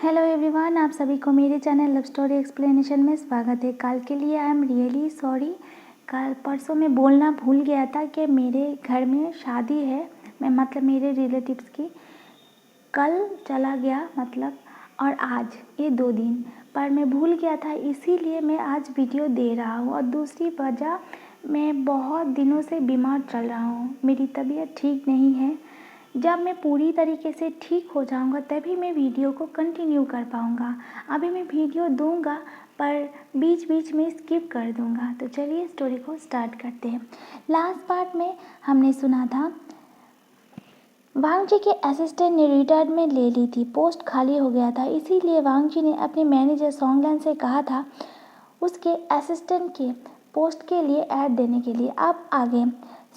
Hello everyone, आप सभी को मेरे चैनल लव स्टोरी एक्सप्लेनेशन में स्वागत है। कल के लिए आई एम रियली सॉरी। कल परसों मैं बोलना भूल गया था कि मेरे घर में शादी है, मेरे रिलेटिव्स की। कल चला गया और आज ये 2 दिन पर मैं भूल गया था, इसीलिए मैं आज वीडियो दे रहा हूँ। और दूसरी वजह, मैं बहुत दिनों से बीमार चल रहा हूँ, मेरी तबीयत ठीक नहीं है। जब मैं पूरी तरीके से ठीक हो जाऊंगा तभी मैं वीडियो को कंटिन्यू कर पाऊंगा। अभी मैं वीडियो दूंगा पर बीच बीच में स्किप कर दूंगा। तो चलिए स्टोरी को स्टार्ट करते हैं। लास्ट पार्ट में हमने सुना था वांग जी के असिस्टेंट ने रिटायरमेंट ले ली थी, पोस्ट खाली हो गया था, इसीलिए वांग जी ने अपने मैनेजर सोंगलान से कहा था उसके असिस्टेंट के पोस्ट के लिए ऐड देने के लिए। अब आगे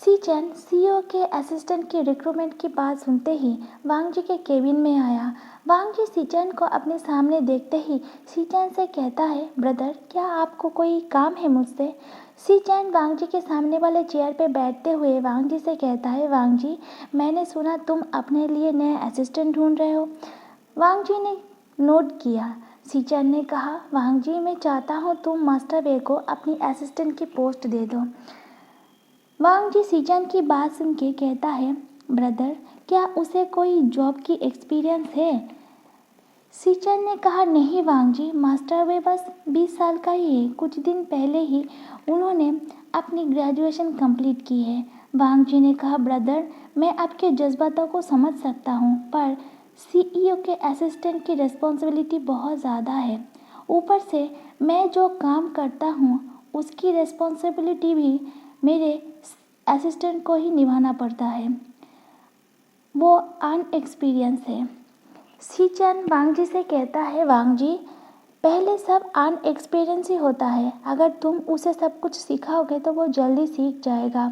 सी चैन सीईओ के असिस्टेंट की रिक्रूटमेंट की बात सुनते ही वांग जी के केबिन में आया। वांग जी सी चैन को अपने सामने देखते ही सी चैन से कहता है, ब्रदर क्या आपको कोई काम है मुझसे? सी चैन वांग जी के सामने वाले चेयर पे बैठते हुए वांग जी से कहता है, वांग जी मैंने सुना तुम अपने लिए नए असिस्टेंट ढूंढ रहे हो। वांग जी ने नोट किया। सी चैन ने कहा, वांग जी मैं चाहता हूँ तुम मास्टर वे को अपनी असिस्टेंट की पोस्ट दे दो। वांग जी सी चैन की बात सुन के कहता है, ब्रदर क्या उसे कोई जॉब की एक्सपीरियंस है? सी चैन ने कहा, नहीं वांग जी, मास्टर वे बस 20 साल का ही है, कुछ दिन पहले ही उन्होंने अपनी ग्रेजुएशन कंप्लीट की है। वांग जी ने कहा, ब्रदर मैं आपके जज्बातों को समझ सकता हूँ पर सीईओ के असिस्टेंट की रिस्पॉन्सिबिलिटी बहुत ज़्यादा है। ऊपर से मैं जो काम करता हूँ उसकी रिस्पॉन्सिबिलिटी भी मेरे असिस्टेंट को ही निभाना पड़ता है, वो अनएक्सपीरियंस है। सी चैन वांग जी से कहता है, वांग जी पहले सब अनएक्सपीरियंस ही होता है, अगर तुम उसे सब कुछ सिखाओगे तो वो जल्दी सीख जाएगा,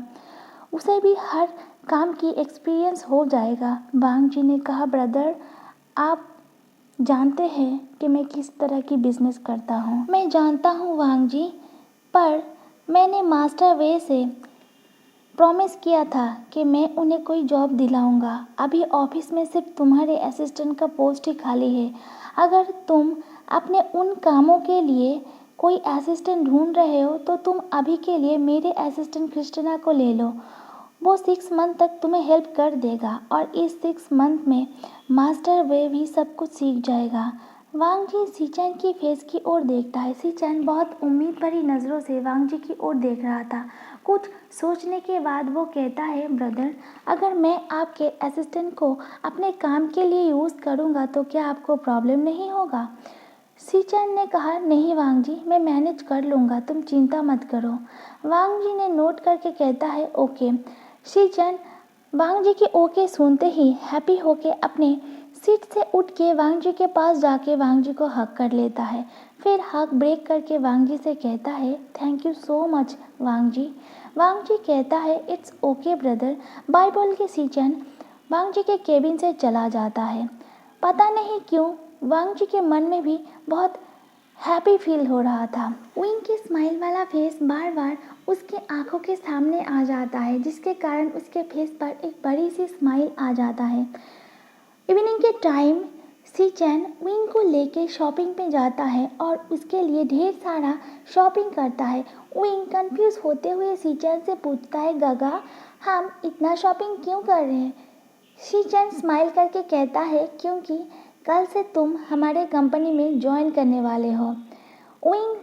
उसे भी हर काम की एक्सपीरियंस हो जाएगा। वांग जी ने कहा, ब्रदर आप जानते हैं कि मैं किस तरह की बिजनेस करता हूँ। मैं जानता हूँ वांग जी, पर मैंने मास्टर वे से प्रॉमिस किया था कि मैं उन्हें कोई जॉब दिलाऊंगा। अभी ऑफिस में सिर्फ तुम्हारे असिस्टेंट का पोस्ट ही खाली है। अगर तुम अपने उन कामों के लिए कोई असिस्टेंट ढूंढ रहे हो तो तुम अभी के लिए मेरे असिस्टेंट क्रिस्टीना को ले लो, वो 6 मंथ तक तुम्हें हेल्प कर देगा और इस 6 मंथ में मास्टर वे भी सब कुछ सीख जाएगा। वांग जी सी चैन की फेस की ओर देखता है। सी चैन बहुत उम्मीद भरी नज़रों से वांग जी की ओर देख रहा था। कुछ सोचने के बाद वो कहता है, ब्रदर अगर मैं आपके असिस्टेंट को अपने काम के लिए यूज़ करूँगा तो क्या आपको प्रॉब्लम नहीं होगा? सी चैन ने कहा, नहीं वांग जी मैं मैनेज कर लूँगा, तुम चिंता मत करो। वांग जी ने नोट करके कहता है, ओके। सी चैन वांग जी के ओके सुनते ही हैप्पी होके अपने सीट से उठ के वांग जी के पास जाके वांग जी को हक कर लेता है। फिर हक ब्रेक करके वांग जी से कहता है, थैंक यू सो मच वांग जी। वांग जी कहता है, इट्स ओके ब्रदर। बाय बोल के सी चैन वांग जी के केबिन से चला जाता है। पता नहीं क्यों वांग जी के मन में भी बहुत हैप्पी फील हो रहा था। विंग की स्माइल वाला फेस बार बार उसके आंखों के सामने आ जाता है, जिसके कारण उसके फेस पर एक बड़ी सी स्माइल आ जाता है। इवनिंग के टाइम सी चैन विंग को लेके शॉपिंग पे जाता है और उसके लिए ढेर सारा शॉपिंग करता है। विंग कंफ्यूज होते हुए सी चैन से पूछता है, गगा हम इतना शॉपिंग क्यों कर रहे हैं? सी चैन स्माइल करके कहता है, क्योंकि कल से तुम हमारे कंपनी में ज्वाइन करने वाले हो। विंग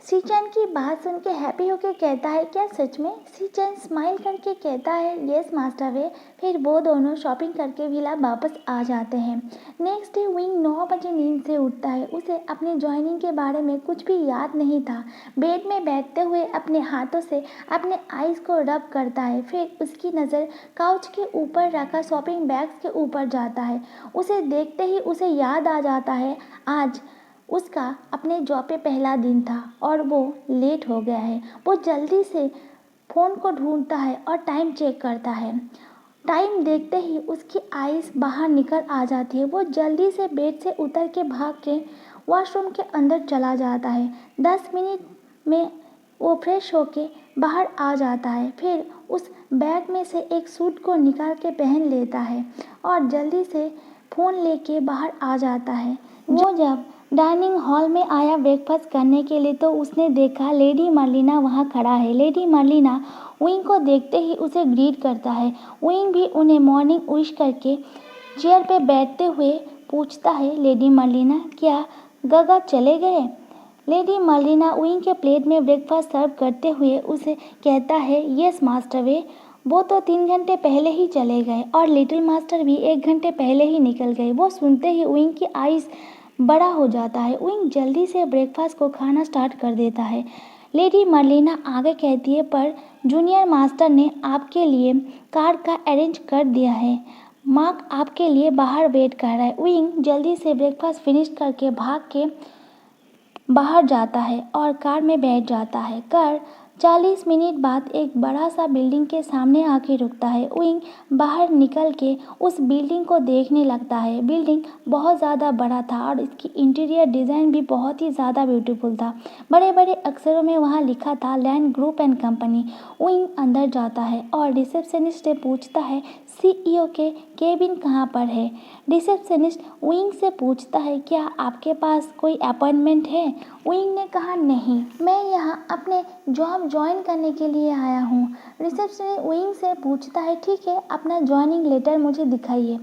सी चैन की बात सुन के हैप्पी होकर कहता है, क्या सच में? सी चैन स्माइल करके कहता है, यस मास्टर वे। फिर वो दोनों शॉपिंग करके विला वापस आ जाते हैं। नेक्स्ट डे विंग 9 बजे नींद से उठता है। उसे अपने ज्वाइनिंग के बारे में कुछ भी याद नहीं था। बेड में बैठते हुए अपने हाथों से अपने आईज को रब करता है। फिर उसकी नज़र काउच के ऊपर रखा शॉपिंग बैग्स के ऊपर जाता है। उसे देखते ही उसे याद आ जाता है आज उसका अपने जॉब पे पहला दिन था और वो लेट हो गया है। वो जल्दी से फ़ोन को ढूंढता है और टाइम चेक करता है। टाइम देखते ही उसकी आईज बाहर निकल आ जाती है। वो जल्दी से बेड से उतर के भाग के वॉशरूम के अंदर चला जाता है। 10 मिनट में वो फ्रेश होके बाहर आ जाता है। फिर उस बैग में से एक सूट को निकाल के पहन लेता है और जल्दी से फ़ोन लेके बाहर आ जाता है। वो जब डाइनिंग हॉल में आया ब्रेकफास्ट करने के लिए तो उसने देखा लेडी मर्लिना वहाँ खड़ा है। लेडी मर्लिना विंग को देखते ही उसे ग्रीट करता है। विंग भी उन्हें मॉर्निंग विश करके चेयर पे बैठते हुए पूछता है, लेडी मर्लिना क्या गगा चले गए? लेडी मर्लिना विंग के प्लेट में ब्रेकफास्ट सर्व करते हुए उसे कहता है, यस मास्टर वे, वो तो 3 घंटे पहले ही चले गए और लिटिल मास्टर भी 1 घंटे पहले ही निकल गए। वो सुनते ही विंग की आइज़ बड़ा हो जाता है। विंग जल्दी से ब्रेकफास्ट को खाना स्टार्ट कर देता है। लेडी मर्लिना आगे कहती है, पर जूनियर मास्टर ने आपके लिए कार का अरेंज कर दिया है। मार्क आपके लिए बाहर वेट कर रहा है। विंग जल्दी से ब्रेकफास्ट फिनिश करके भाग के बाहर जाता है और कार में बैठ जाता है। कार 40 मिनट बाद एक बड़ा सा बिल्डिंग के सामने आके रुकता है। विंग बाहर निकल के उस बिल्डिंग को देखने लगता है। बिल्डिंग बहुत ज़्यादा बड़ा था और इसकी इंटीरियर डिज़ाइन भी बहुत ही ज़्यादा ब्यूटीफुल था। बड़े बड़े अक्षरों में वहाँ लिखा था land group and company. Wing अंदर जाता है और रिसेप्शनिस्ट से पूछता है, CEO के केबिन कहाँ पर है? रिसेप्शनिस्ट विंग से पूछता है, क्या आपके पास कोई अपॉइंटमेंट है? विंग ने कहा, नहीं, मैं यहाँ अपने जॉब ज्वाइन करने के लिए आया हूँ। रिसेप्शनिस्ट विंग से पूछता है, ठीक है, अपना ज्वाइनिंग लेटर मुझे दिखाइए।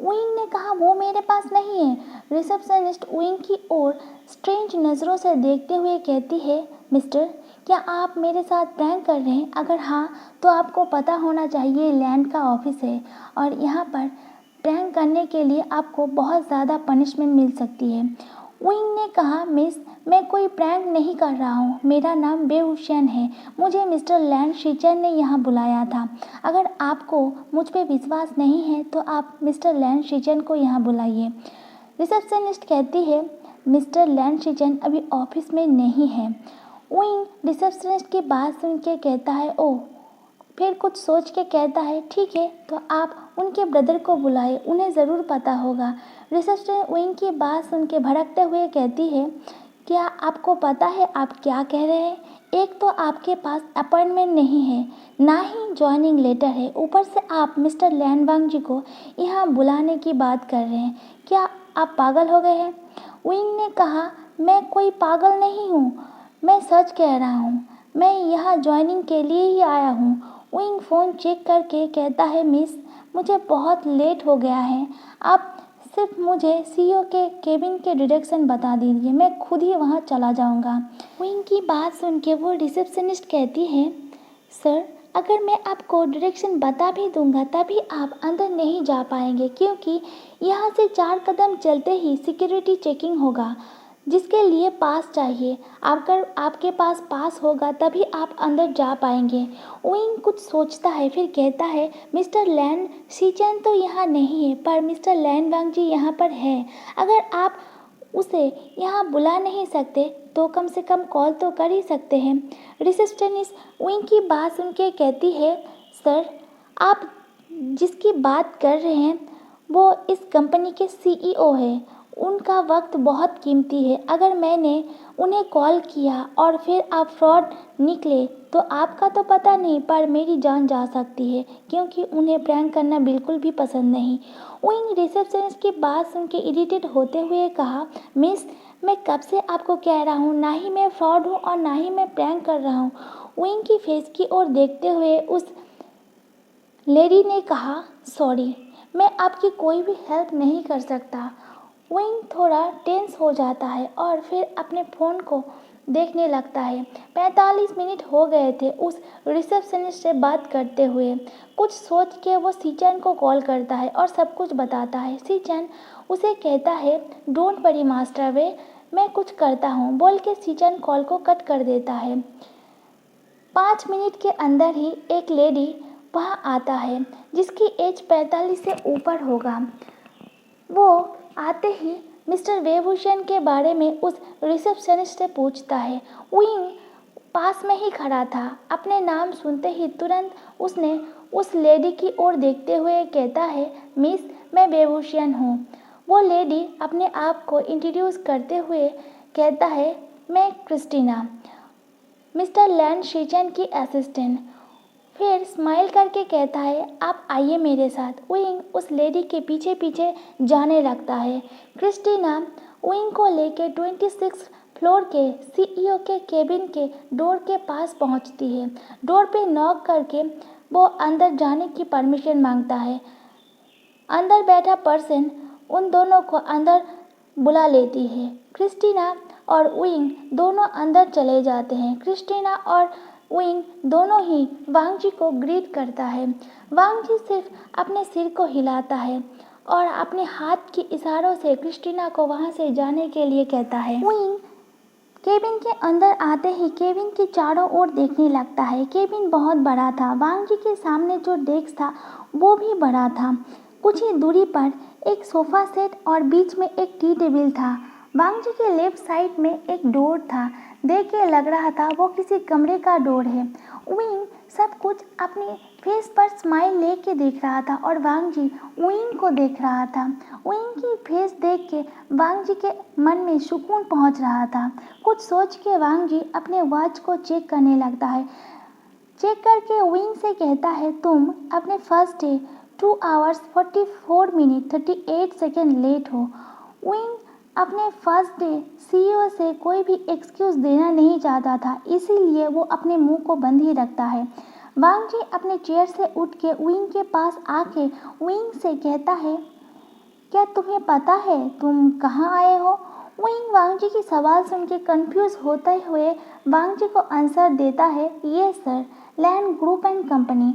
विंग ने कहा, वो मेरे पास नहीं है। रिसेप्शनिस्ट विंग की ओर स्ट्रेंज नज़रों से देखते हुए कहती है, मिस्टर, क्या आप मेरे साथ प्रैंक कर रहे हैं? अगर हाँ तो आपको पता होना चाहिए लैंड का ऑफिस है और यहाँ पर प्रैंक करने के लिए आपको बहुत ज़्यादा पनिशमेंट मिल सकती है। विंग ने कहा, मिस, मैं कोई प्रैंक नहीं कर रहा हूँ, मेरा नाम बेहुसैन है, मुझे मिस्टर लैंड शीचन ने यहाँ बुलाया था। अगर आपको मुझ पर विश्वास नहीं है तो आप मिस्टर लैंड शीचन को यहाँ बुलाइए। रिसेप्शनिस्ट कहती है, मिस्टर लैंड शीचन अभी ऑफिस में नहीं है। विंग रिसेप्शनिस्ट की बात सुन के कहता है, ओह, फिर कुछ सोच के कहता है, ठीक है, तो आप उनके ब्रदर को बुलाए, उन्हें ज़रूर पता होगा। रिसेप्शनिस्ट विंग की बात सुन के भड़कते हुए कहती है, क्या आपको पता है आप क्या कह रहे हैं? एक तो आपके पास अपॉइंटमेंट नहीं है, ना ही ज्वाइनिंग लेटर है, ऊपर से आप मिस्टर लैंडवांग जी को यहाँ बुलाने की बात कर रहे हैं। क्या आप पागल हो गए हैं? विंग ने कहा, मैं कोई पागल नहीं हूँ, मैं सच कह रहा हूँ, मैं यहाँ ज्वाइनिंग के लिए ही आया हूँ। विंग फ़ोन चेक करके कहता है, मिस, मुझे बहुत लेट हो गया है, आप सिर्फ मुझे CEO के केबिन के डायरेक्शन बता दीजिए, मैं खुद ही वहाँ चला जाऊँगा। विंग की बात सुन के वो रिसेप्शनिस्ट कहती है, सर, अगर मैं आपको डायरेक्शन बता भी दूंगा तभी आप अंदर नहीं जा पाएंगे, क्योंकि यहाँ से 4 कदम चलते ही सिक्योरिटी चेकिंग होगा, जिसके लिए पास चाहिए। अगर आपके पास पास होगा तभी आप अंदर जा पाएंगे। विंग कुछ सोचता है, फिर कहता है, मिस्टर लैंड शीचन तो यहाँ नहीं है, पर मिस्टर लैंडवांग जी यहाँ पर है। अगर आप उसे यहाँ बुला नहीं सकते तो कम से कम कॉल तो कर ही सकते हैं। रिसेप्शनिस्ट विंग की बात सुन के कहती है, सर, आप जिसकी बात कर रहे हैं वो इस कंपनी के CEO है, उनका वक्त बहुत कीमती है। अगर मैंने उन्हें कॉल किया और फिर आप फ्रॉड निकले तो आपका तो पता नहीं, पर मेरी जान जा सकती है, क्योंकि उन्हें प्रैंक करना बिल्कुल भी पसंद नहीं। विंग रिसेप्शनिस्ट की बात सुन के इरिटेट होते हुए कहा, मिस, मैं कब से आपको कह रहा हूँ, ना ही मैं फ्रॉड हूँ और ना ही मैं प्रैंक कर रहा हूँ। विंग की फेस की ओर देखते हुए उस लेडी ने कहा, सॉरी, मैं आपकी कोई भी हेल्प नहीं कर सकता। विंग थोड़ा टेंस हो जाता है और फिर अपने फ़ोन को देखने लगता है। 45 मिनट हो गए थे उस रिसेप्शनिस्ट से बात करते हुए। कुछ सोच के वो सीचन को कॉल करता है और सब कुछ बताता है। सीचन उसे कहता है, डोंट वरी मास्टर वे, मैं कुछ करता हूँ, बोल के सीचन कॉल को कट कर देता है। 5 मिनट के अंदर ही एक लेडी वहाँ आता है जिसकी एज 45 से ऊपर होगा। वो आते ही मिस्टर वेभूषण के बारे में उस रिसेप्शनिस्ट से पूछता है। विंग पास में ही खड़ा था। अपने नाम सुनते ही तुरंत उसने उस लेडी की ओर देखते हुए कहता है, मिस, मैं वेभूषण हूँ। वो लेडी अपने आप को इंट्रोड्यूस करते हुए कहता है, मैं क्रिस्टीना, मिस्टर लैंड शीचन की असिस्टेंट। फिर स्माइल करके कहता है, आप आइए मेरे साथ। विंग उस लेडी के पीछे पीछे जाने लगता है। क्रिस्टीना विंग को लेके 26 फ्लोर के सीईओ के केबिन के डोर के पास पहुंचती है। डोर पे नॉक करके वो अंदर जाने की परमिशन मांगता है। अंदर बैठा पर्सन उन दोनों को अंदर बुला लेती है। क्रिस्टीना और विंग दोनों अंदर चले जाते हैं। क्रिस्टीना और विंग दोनों ही वांग जी को ग्रीट करता है। वांग जी सिर्फ अपने सिर को हिलाता है और अपने हाथ के इशारों से क्रिस्टीना को वहाँ से जाने के लिए कहता है। विंग केबिन के अंदर आते ही केबिन के चारों ओर देखने लगता है। केबिन बहुत बड़ा था। वांग जी के सामने जो डेस्क था वो भी बड़ा था। कुछ ही दूरी पर एक सोफ़ा सेट और बीच में एक टी टेबल था। वांग जी के लेफ्ट साइड में एक डोर था। देख के लग रहा था वो किसी कमरे का डोर है। विंग सब कुछ अपने फेस पर स्माइल लेके देख रहा था और वांग जी विंग को देख रहा था। विंग की फेस देख के वांग जी के मन में सुकून पहुंच रहा था। कुछ सोच के वांग जी अपने वॉच को चेक करने लगता है। चेक करके विंग से कहता है, तुम अपने first day 2 hours 44 minutes 38 second let हो। विंग अपने फर्स्ट डे सीईओ से कोई भी एक्सक्यूज़ देना नहीं चाहता था, इसीलिए वो अपने मुंह को बंद ही रखता है। वांग जी अपने चेयर से उठ के विंग के पास आके विंग से कहता है, क्या तुम्हें पता है तुम कहाँ आए हो? विंग वांग जी की सवाल सुन के कन्फ्यूज़ होते हुए वांग जी को आंसर देता है, ये sir, land group and company.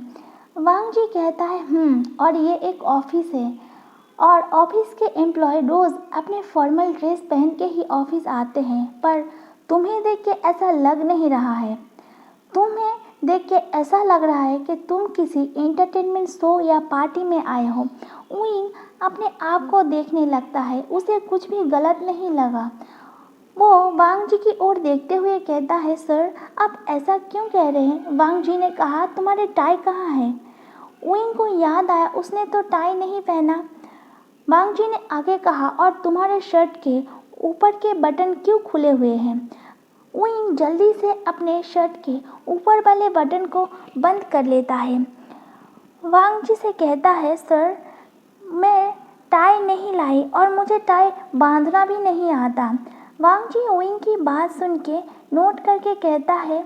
Wang ji कहता है और ये एक ऑफिस है और ऑफिस के एम्प्लॉय रोज़ अपने फॉर्मल ड्रेस पहन के ही ऑफिस आते हैं, पर तुम्हें देख के ऐसा लग नहीं रहा है। तुम्हें देख के ऐसा लग रहा है कि तुम किसी एंटरटेनमेंट शो या पार्टी में आए हो। विंग अपने आप को देखने लगता है, उसे कुछ भी गलत नहीं लगा। वो वांग जी की ओर देखते हुए कहता है, सर आप ऐसा क्यों कह रहे हैं? वांग जी ने कहा, तुम्हारे टाई कहाँ है? विंग को याद आया उसने तो टाई नहीं पहना। वांग जी ने आगे कहा, और तुम्हारे शर्ट के ऊपर के बटन क्यों खुले हुए हैं? विंग जल्दी से अपने शर्ट के ऊपर वाले बटन को बंद कर लेता है। वांग जी से कहता है, सर मैं टाई नहीं लाई और मुझे टाई बांधना भी नहीं आता। वांग जी विंग की बात सुन के नोट करके कहता है,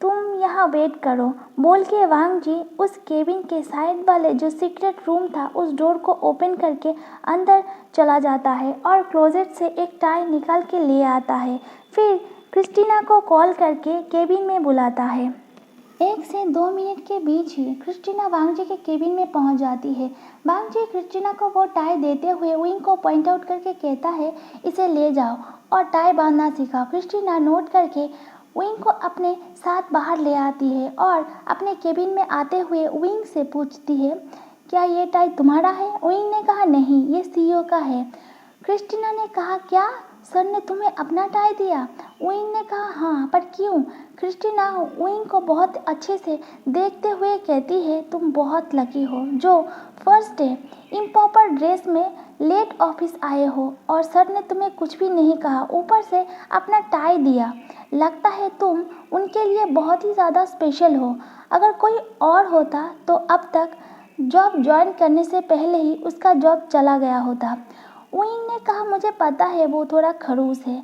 तुम यहाँ वेट करो। बोल के वांग जी उस केबिन के साइड वाले जो सीक्रेट रूम था उस डोर को ओपन करके अंदर चला जाता है और क्लोजेट से एक टाई निकाल के ले आता है। फिर क्रिस्टीना को कॉल करके केबिन में बुलाता है। 1 से 2 मिनट के बीच ही क्रिस्टीना वांग जी के केबिन में पहुंच जाती है। वांग जी क्रिस्टीना को वो टाई देते हुए विंग को पॉइंट आउट करके कहता है, इसे ले जाओ और टाई बांधना सिखाओ। क्रिस्टीना नोट करके विंग को अपने साथ बाहर ले आती है और अपने केबिन में आते हुए विंग से पूछती है, क्या ये टाई तुम्हारा है? विंग ने कहा, नहीं, ये सीईओ का है। क्रिस्टीना ने कहा, क्या सर ने तुम्हें अपना टाई दिया? विंग ने कहा, हाँ, पर क्यों? क्रिस्टीना विंग को बहुत अच्छे से देखते हुए कहती है, तुम बहुत लकी हो जो फर्स्ट डे इम्प्रॉपर ड्रेस में लेट ऑफिस आए हो और सर ने तुम्हें कुछ भी नहीं कहा, ऊपर से अपना टाई दिया। लगता है तुम उनके लिए बहुत ही ज़्यादा स्पेशल हो। अगर कोई और होता तो अब तक जॉब ज्वाइन करने से पहले ही उसका जॉब चला गया होता। विंग ने कहा, मुझे पता है वो थोड़ा खड़ूस है।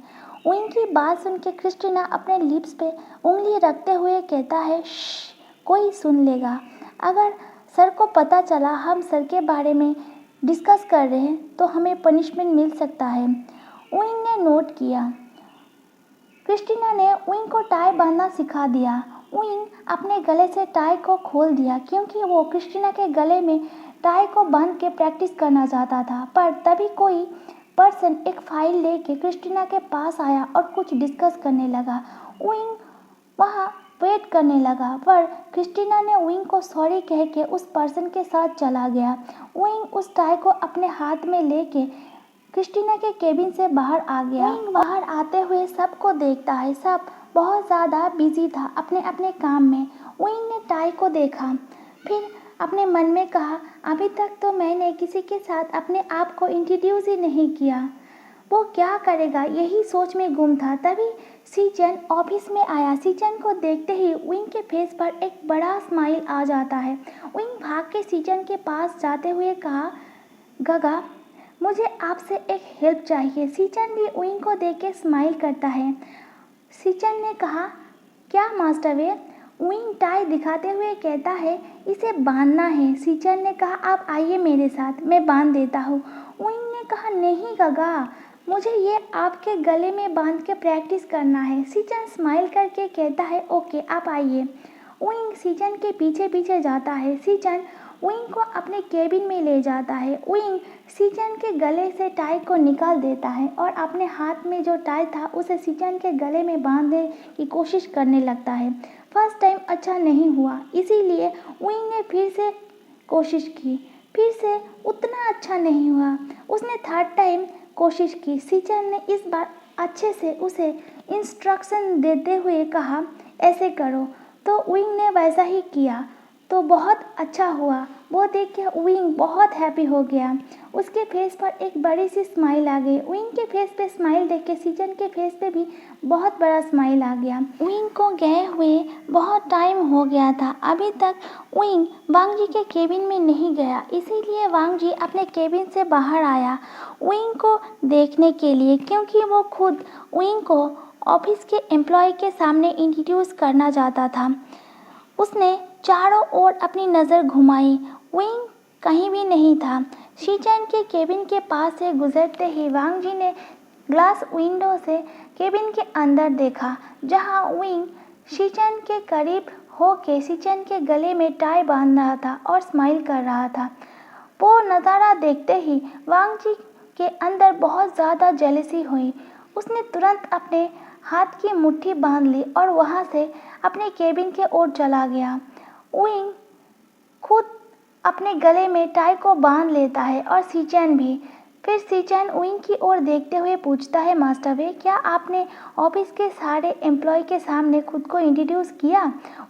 विंग की बात सुन के क्रिस्टीना अपने लिप्स पे उंगली रखते हुए कहता है, कोई सुन लेगा। अगर सर को पता चला हम सर के बारे में डिस्कस कर रहे हैं तो हमें पनिशमेंट मिल सकता है। विंग ने नोट किया। क्रिस्टीना ने विंग को टाई बांधना सिखा दिया। विंग अपने गले से टाई को खोल दिया क्योंकि वो क्रिस्टीना के गले में टाई को बांध के प्रैक्टिस करना चाहता था, पर तभी कोई पर्सन एक फाइल लेके क्रिस्टीना के पास आया और कुछ डिस्कस करने लगा। विंग वहाँ वेट करने लगा, पर क्रिस्टीना ने विंग को सॉरी कह के उस पर्सन के साथ चला गया। विंग उस टाई को अपने हाथ में लेके क्रिस्टीना के केबिन से बाहर आ गया। विंग बाहर आते हुए सबको देखता है। सब बहुत ज़्यादा बिजी था अपने अपने काम में। विंग ने टाई को देखा, फिर अपने मन में कहा, अभी तक तो मैंने किसी के साथ अपने आप को इंट्रोड्यूस ही नहीं किया, वो क्या करेगा, यही सोच में गुम था। तभी सीजन ऑफिस में आया। सीजन को देखते ही विंग के फेस पर एक बड़ा स्माइल आ जाता है। विंग भाग के सीजन के पास जाते हुए कहा, गगा, मुझे आपसे एक हेल्प चाहिए। शिनचैन भी उइंग को देख के स्माइल करता है। शिनचैन ने कहा, क्या मास्टर वे? उइंग टाई दिखाते हुए कहता है, इसे बांधना है। शिनचैन ने कहा, आप आइए मेरे साथ, मैं बांध देता हूँ। उइंग ने कहा, नहीं गगा, मुझे ये आपके गले में बांध के प्रैक्टिस करना है। शिनचैन स्माइल करके कहता है, ओके आप आइए। उइंग शिनचैन के पीछे पीछे जाता है। शिनचैन उइंग को अपने केबिन में ले जाता है। उइंग शिनचैन के गले से टाई को निकाल देता है और अपने हाथ में जो टाई था उसे शिनचैन के गले में बांधने की कोशिश करने लगता है। फर्स्ट टाइम अच्छा नहीं हुआ, इसीलिए उइंग ने फिर से कोशिश की। फिर से उतना अच्छा नहीं हुआ। उसने थर्ड टाइम कोशिश की। शिनचैन ने इस बार अच्छे से उसे इंस्ट्रक्शन देते हुए कहा, ऐसे करो। तो उइंग ने वैसा ही किया तो बहुत अच्छा हुआ। वो देख के उइंग बहुत हैप्पी हो गया। उसके फेस पर एक बड़ी सी स्माइल आ गई। उइंग के फेस पे स्माइल देख के शिनचैन के फेस पे भी बहुत बड़ा स्माइल आ गया। उइंग को गए हुए बहुत टाइम हो गया था। अभी तक उइंग वांग जी के केबिन में नहीं गया, इसीलिए वांग जी अपने केबिन से बाहर आया उइंग को देखने के लिए, क्योंकि वो खुद उइंग को ऑफिस के एम्प्लॉय के सामने इंट्रोड्यूस करना चाहता था। उसने चारों ओर अपनी नज़र घुमाई। उइंग कहीं भी नहीं था। शिनचैन के केबिन के पास से गुजरते ही वांग जी ने ग्लास विंडो से केबिन के अंदर देखा, जहां उइंग शिनचैन के करीब होके शिनचैन के गले में टाई बांध रहा था और स्माइल कर रहा था। वो नज़ारा देखते ही वांग जी के अंदर बहुत ज़्यादा जेलसी हुई। उसने तुरंत अपने हाथ की मुट्ठी बांध ली और वहाँ से अपने केबिन के ओर चला गया। उइंग खुद अपने गले में टाई को बांध लेता है और शिनचैन भी। फिर शिनचैन उइंग की ओर देखते हुए पूछता है, मास्टर वे, क्या आपने ऑफिस के सारे एम्प्लॉय के सामने खुद को इंट्रोड्यूस किया?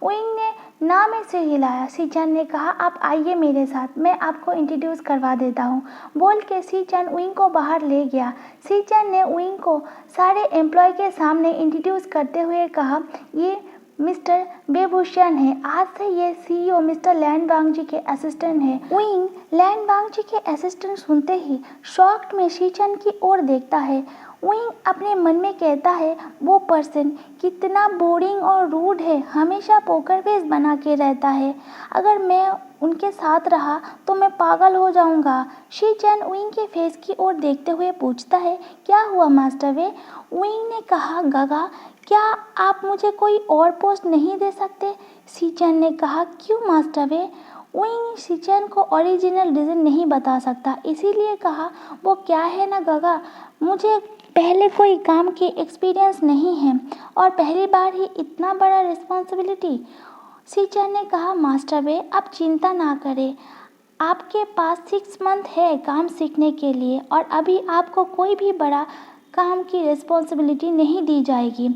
उइंग ने ना में सिर हिलाया। शिनचैन ने कहा, आप आइए मेरे साथ, मैं आपको इंट्रोड्यूस करवा देता हूँ। बोल के शिनचैन उइंग को बाहर ले गया। शिनचैन ने उइंग को सारे एम्प्लॉय के सामने इंट्रोड्यूस करते हुए कहा, ये मिस्टर बेबुशियन है। आज से ये सीईओ मिस्टर लैन वांग जी के असिस्टेंट हैं। उइंग लैन वांग जी के असिस्टेंट सुनते ही शॉक्ड में शिनचैन की ओर देखता है। उइंग अपने मन में कहता है, वो पर्सन कितना बोरिंग और रूड है, हमेशा पोकर फेस बना के रहता है। अगर मैं उनके साथ रहा तो मैं पागल हो जाऊंगा। शिनचैन उइंग के फेस की ओर देखते हुए पूछता है, क्या हुआ मास्टर वे? उइंग ने कहा, गगा, क्या आप मुझे कोई और पोस्ट नहीं दे सकते? शिनचैन ने कहा, क्यों मास्टर वे? उइंग शिनचैन को ओरिजिनल रीज़न नहीं बता सकता, इसीलिए कहा, वो क्या है ना गगा, मुझे पहले कोई काम की एक्सपीरियंस नहीं है और पहली बार ही इतना बड़ा रिस्पॉन्सिबिलिटी। शिनचैन ने कहा, मास्टर वे, आप चिंता ना करें, आपके पास 6 मंथ है काम सीखने के लिए और अभी आपको कोई भी बड़ा काम की रिस्पॉन्सिबिलिटी नहीं दी जाएगी।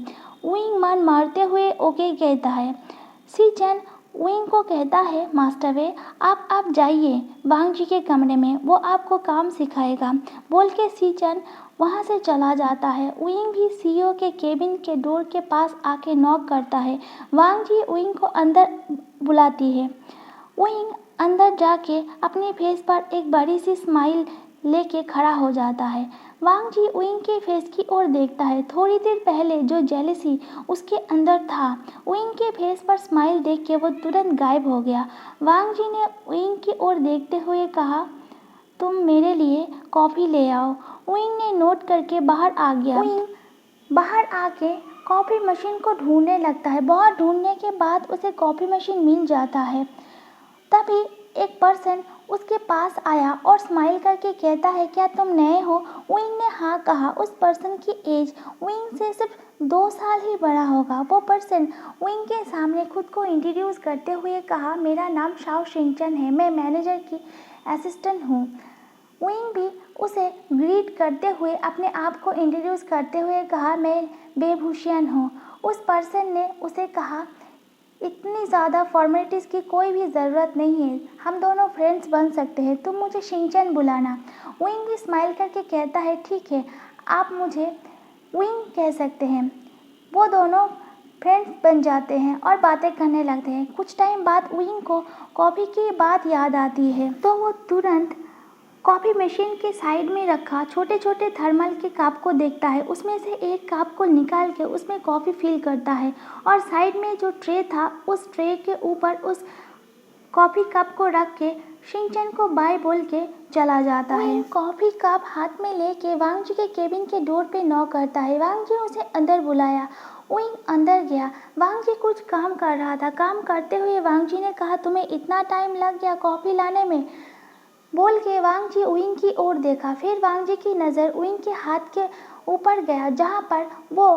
उइंग मन मारते हुए ओके कहता है। शिनचैन उइंग को कहता है, मास्टर वे, आप जाइए वांग जी के कमरे में, वो आपको काम सिखाएगा। बोल के शिनचैन वहाँ से चला जाता है। उइंग भी सीईओ के केबिन के डोर के पास आके नॉक करता है। वांग जी उइंग को अंदर बुलाती है। उइंग अंदर जाके अपने फेस पर एक बड़ी सी स्माइल लेके खड़ा हो जाता है। वांग जी उइंग के फेस की ओर देखता है। थोड़ी देर पहले जो जेलसी उसके अंदर था, उइंग के फेस पर स्माइल देख के वो तुरंत गायब हो गया। वांग जी ने उइंग की ओर देखते हुए कहा, तुम मेरे लिए कॉफ़ी ले आओ। उइंग ने नोट करके बाहर आ गया। उइंग बाहर आके कॉफ़ी मशीन को ढूंढने लगता है। बहुत ढूंढने के बाद उसे कॉफ़ी मशीन मिल जाता है। तभी एक पर्सन उसके पास आया और स्माइल करके कहता है, क्या तुम नए हो? उइंग ने हाँ कहा। उस पर्सन की एज उइंग से सिर्फ 2 साल ही बड़ा होगा। वो पर्सन उइंग के सामने खुद को इंट्रोड्यूस करते हुए कहा, मेरा नाम शाओ शिनचैन है, मैं मैनेजर की असिस्टेंट हूँ। उइंग भी उसे ग्रीट करते हुए अपने आप को इंट्रोड्यूस करते हुए कहा, मैं बेबुशियन हूँ। उस पर्सन ने उसे कहा, इतनी ज़्यादा फॉर्मेलिटीज़ की कोई भी ज़रूरत नहीं है, हम दोनों फ्रेंड्स बन सकते हैं, तुम मुझे शिनचैन बुलाना। उइंग भी स्माइल करके कहता है, ठीक है, आप मुझे उइंग कह सकते हैं। वो दोनों फ्रेंड्स बन जाते हैं और बातें करने लगते हैं। कुछ टाइम बाद उइंग को कॉफ़ी की बात याद आती है तो वो तुरंत कॉफ़ी मशीन के साइड में रखा छोटे छोटे थर्मल के कप को देखता है। उसमें से एक कप को निकाल के उसमें कॉफ़ी फिल करता है और साइड में जो ट्रे था उस ट्रे के ऊपर उस कॉफ़ी कप को रख के शिनचैन को बाय बोल के चला जाता है। कॉफ़ी कप हाथ में लेके वांग जी के केबिन के डोर पे नॉक करता है। वांग जी उसे अंदर बुलाया। उइंग अंदर गया। वांग जी कुछ काम कर रहा था। काम करते हुए वांग जी ने कहा, तुम्हें इतना टाइम लग गया कॉफ़ी लाने में, बोल के वांग जी उइंग की ओर देखा। फिर वांग जी की नज़र उइंग के हाथ के ऊपर गया जहाँ पर वो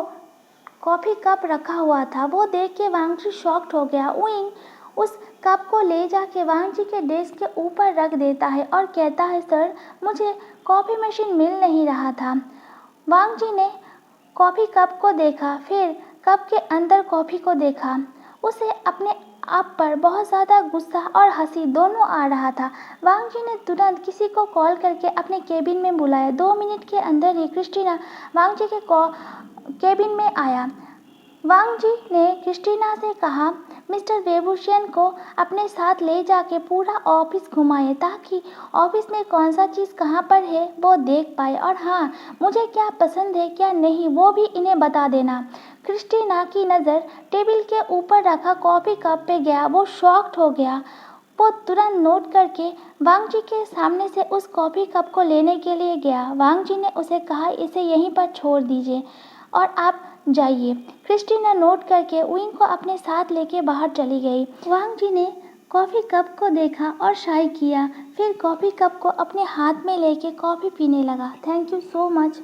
कॉफ़ी कप रखा हुआ था। वो देख के वांग जी शॉक्ड हो गया। उइंग उस कप को ले जाके वांग जी के डेस्क के ऊपर रख देता है और कहता है, सर मुझे कॉफ़ी मशीन मिल नहीं रहा था। वांग जी ने कॉफ़ी कप को देखा, फिर कप के अंदर कॉफ़ी को देखा। उसे अपने आप पर बहुत ज़्यादा गुस्सा और हंसी दोनों आ रहा था। वांग जी ने तुरंत किसी को कॉल करके अपने केबिन में बुलाया। 2 मिनट के अंदर ही क्रिस्टीना वांग जी के केबिन में आया। वांग जी ने क्रिस्टीना से कहा, मिस्टर वेबुशियन को अपने साथ ले जाके पूरा ऑफिस घुमाए ताकि ऑफिस में कौन सा चीज़ कहाँ पर है वो देख पाए, और हाँ, मुझे क्या पसंद है क्या नहीं वो भी इन्हें बता देना। क्रिस्टीना की नज़र टेबल के ऊपर रखा कॉफ़ी कप पे गया। वो शॉक्ड हो गया। वो तुरंत नोट करके वांग जी के सामने से उस कॉफ़ी कप को लेने के लिए गया। वांग जी ने उसे कहा, इसे यहीं पर छोड़ दीजिए और आप जाइए। क्रिस्टीना नोट करके उइंग को अपने साथ लेके बाहर चली गई। वांग जी ने कॉफ़ी कप को देखा और शाई किया, फिर कॉफ़ी कप को अपने हाथ में लेके कॉफ़ी पीने लगा। Thank you so much.